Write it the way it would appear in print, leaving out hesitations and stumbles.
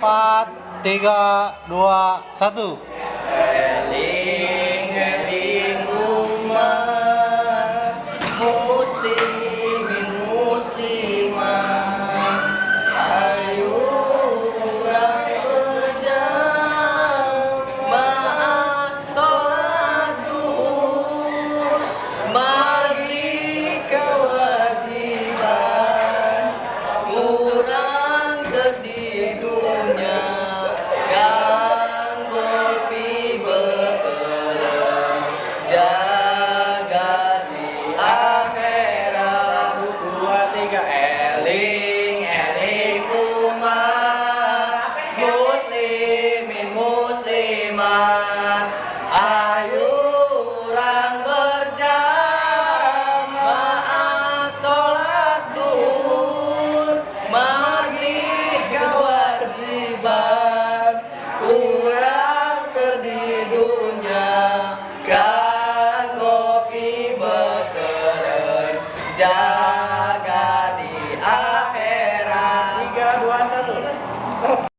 4, 3, 2, 1. Eling umat muslimin muslimat, ayo urang berjamaah sholat duhur, maghrib kewajiban urang keur di dunya kanggo pibeukeun jagat di akhirat. 2, 3 eling umat muslimin muslimat, ayo urang berjamaah sholat duhur, maghrib kewajiban urang keur di dunya kanggo pibeukeun jagat